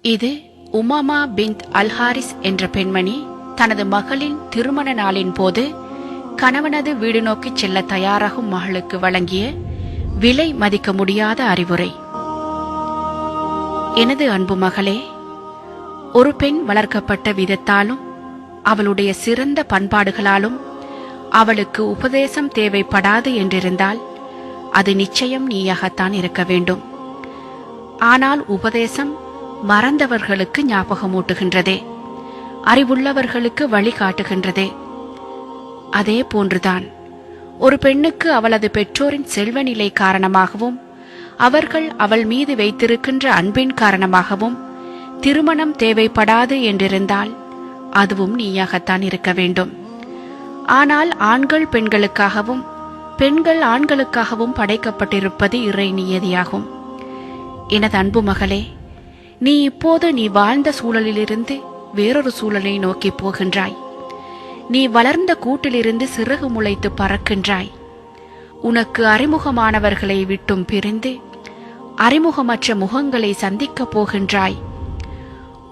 இது உமாமா பின்த் அல்ஹாரிஸ் என்ற பெண்மணி தனது மகளின் திருமண நாளின் போது கணவனது வீடு நோக்கி செல்ல தயாராகும் மகளுக்கு வழங்கிய விலை மதிக்க முடியாத அறிவுரை. எனது அன்பு மகளே, ஒரு பெண் வளர்க்கப்பட்ட விதத்தாலும் அவளுடைய சிறந்த பண்பாடுகளாலும் அவளுக்கு உபதேசம் தேவைப்படாது என்றிருந்தால் அது நிச்சயம் நீயாகத்தான் இருக்க வேண்டும். ஆனால் உபதேசம் மறந்தவர்களுக்கு ஞாபகமூட்டுகின்றதே, அறிவுள்ளவர்களுக்கு வழிகாட்டுகின்றதே. அதே போன்றுதான் ஒரு பெண்ணுக்கு அவளது பெற்றோரின் செல்வநிலை காரணமாகவும் அவர்கள் அவள் மீது வைத்திருக்கின்ற அன்பின் காரணமாகவும் திருமணம் தேவைப்படாது என்றிருந்தால் அதுவும் நீயாகத்தான் இருக்க வேண்டும். ஆனால் ஆண்கள் பெண்களுக்காகவும் பெண்கள் ஆண்களுக்காகவும் படைக்கப்பட்டிருப்பது இறை நியதியாகும். எனது அன்பு மகளே, நீ இப்போது நீ வாழ்ந்த சூழலிலிருந்து வேறொரு சூழலை நோக்கி போகின்றாய். நீ வளர்ந்த கூட்டிலிருந்து சிறகு முளைத்து பறக்கின்றாய். உனக்கு அறிமுகமானவர்களை விட்டும் பிரிந்து அறிமுகமற்ற முகங்களை சந்திக்கப் போகின்றாய்.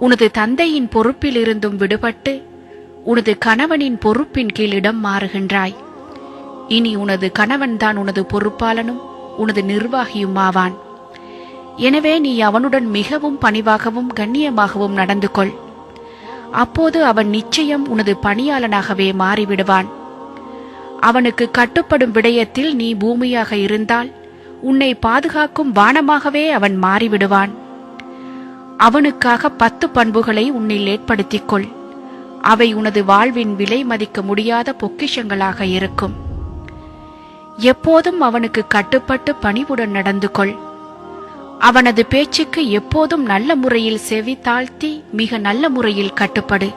உனது தந்தையின் பொறுப்பிலிருந்தும் விடுபட்டு உனது கணவனின் பொறுப்பின் கீழ் இடம் மாறுகின்றாய். இனி உனது கணவன்தான் உனது பொறுப்பாளனும் உனது நிர்வாகியும் ஆவான். எனவே நீ அவனுடன் மிகவும் பணிவாகவும் கண்ணியமாகவும் நடந்து கொள். அப்போது அவன் நிச்சயம் உனது பணியாளனாகவே மாறிவிடுவான். அவனுக்கு கட்டுப்படும் விடயத்தில் நீ பூமியாக இருந்தால் உன்னை பாதுகாக்கும் வானமாகவே அவன் மாறிவிடுவான். அவனுக்காக 10 பண்புகளை உன்னில் ஏற்படுத்திக் கொள். அவை உனது வாழ்வின் விலை மதிக்க முடியாத பொக்கிஷங்களாக இருக்கும். எப்போதும் அவனுக்கு கட்டுப்பட்டு பணிவுடன் நடந்து கொள். அவனது பேச்சுக்கு எப்போதும் நல்ல முறையில் செவி தாழ்த்தி மிக நல்ல முறையில் கட்டுப்படு.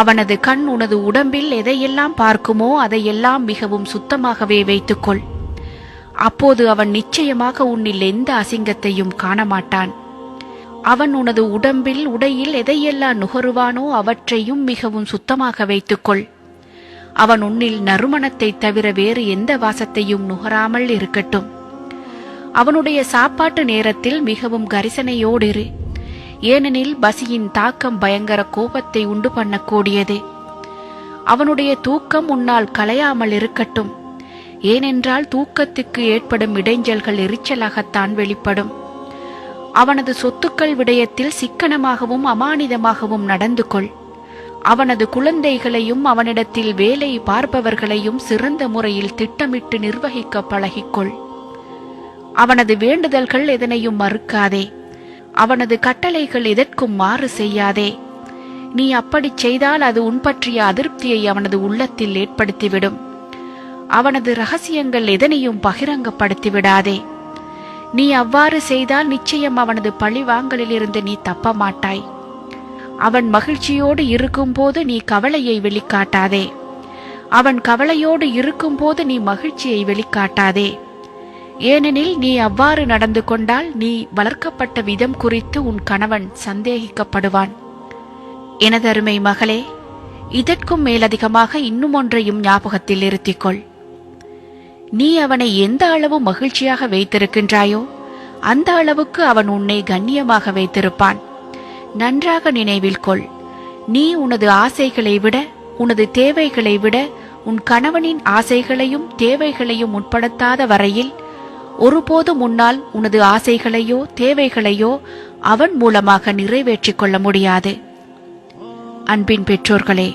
அவனது கண் உனது உடம்பில் எதையெல்லாம் பார்க்குமோ அதையெல்லாம் மிகவும் சுத்தமாகவே வைத்துக்கொள். அப்போது அவன் நிச்சயமாக உன்னில் எந்த அசிங்கத்தையும் காணமாட்டான். அவன் உனது உடம்பில் உடையில் எதையெல்லாம் நுகருவானோ அவற்றையும் மிகவும் சுத்தமாக வைத்துக்கொள். அவன் உன்னில் நறுமணத்தை தவிர வேறு எந்த வாசத்தையும் நுகராமல் இருக்கட்டும். அவனுடைய சாப்பாட்டு நேரத்தில் மிகவும் கரிசனையோடு இரு. ஏனெனில் பசியின் தாக்கம் பயங்கர கோபத்தை உண்டு பண்ணக்கூடியது. அவனுடைய தூக்கம் உன்னால் கலையாமல் இருக்கட்டும். ஏனென்றால் தூக்கத்துக்கு ஏற்படும் இடைஞ்சல்கள் எரிச்சலாகத்தான் வெளிப்படும். அவனது சொத்துக்கள் விடயத்தில் சிக்கனமாகவும் அமானிதமாகவும் நடந்து கொள். அவனது குழந்தைகளையும் அவனிடத்தில் வேலை பார்ப்பவர்களையும் சிறந்த முறையில் திட்டமிட்டு நிர்வகிக்க பழகிக்கொள். அவனது வேண்டுதல்கள் எதனையும் மறுக்காதே. அவனது கட்டளைகள் எதற்கும் மாறு செய்யாதே. நீ அப்படி செய்தால் அது உன் பற்றிய அதிருப்தியை அவனது உள்ளத்தில் ஏற்படுத்திவிடும். அவனது இரகசியங்கள் எதனையும் பகிரங்கப்படுத்திவிடாதே. நீ அவ்வாறு செய்தால் நிச்சயம் அவனது பழிவாங்கலிலிருந்து நீ தப்ப மாட்டாய். அவன் மகிழ்ச்சியோடு இருக்கும்போது நீ கவலையை வெளிக்காட்டாதே. அவன் கவலையோடு இருக்கும்போது நீ மகிழ்ச்சியை வெளிக்காட்டாதே. ஏனெனில் நீ அவ்வாறு நடந்து கொண்டால் நீ வளர்க்கப்பட்ட விதம் குறித்து உன் கணவன் சந்தேகிக்கப்படுவான். எனதருமை மகளே, இதற்கும் மேலதிகமாக இன்னும் ஒன்றையும் ஞாபகத்தில் இருத்திக்கொள். நீ அவனை எந்த அளவு மகிழ்ச்சியாக வைத்திருக்கின்றாயோ அந்த அளவுக்கு அவன் உன்னை கண்ணியமாக வைத்திருப்பான். நன்றாக நினைவில் கொள். நீ உனது ஆசைகளை விட உனது தேவைகளை விட உன் கணவனின் ஆசைகளையும் தேவைகளையும் உட்படுத்தாத வரையில் ஒருபோதும் உன்னால் உனது ஆசைகளையோ தேவைகளையோ அவன் மூலமாக நிறைவேற்றிக் கொள்ள முடியாது. அன்பின் பெற்றோர்களே,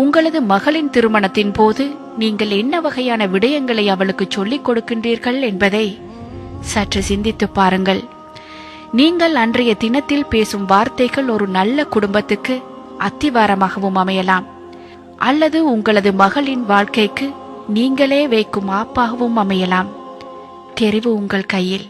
உங்களது மகளின் திருமணத்தின் போது நீங்கள் என்ன வகையான விடயங்களை அவளுக்கு சொல்லிக் கொடுக்கின்றீர்கள் என்பதை சற்று சிந்தித்து பாருங்கள். நீங்கள் அன்றைய தினத்தில் பேசும் வார்த்தைகள் ஒரு நல்ல குடும்பத்துக்கு அத்திவாரமாகவும் அமையலாம், அல்லது உங்களது மகளின் வாழ்க்கைக்கு நீங்களே வைக்கும் ஆப்பாகவும் அமையலாம். தெரிவு உங்கள் கையில்.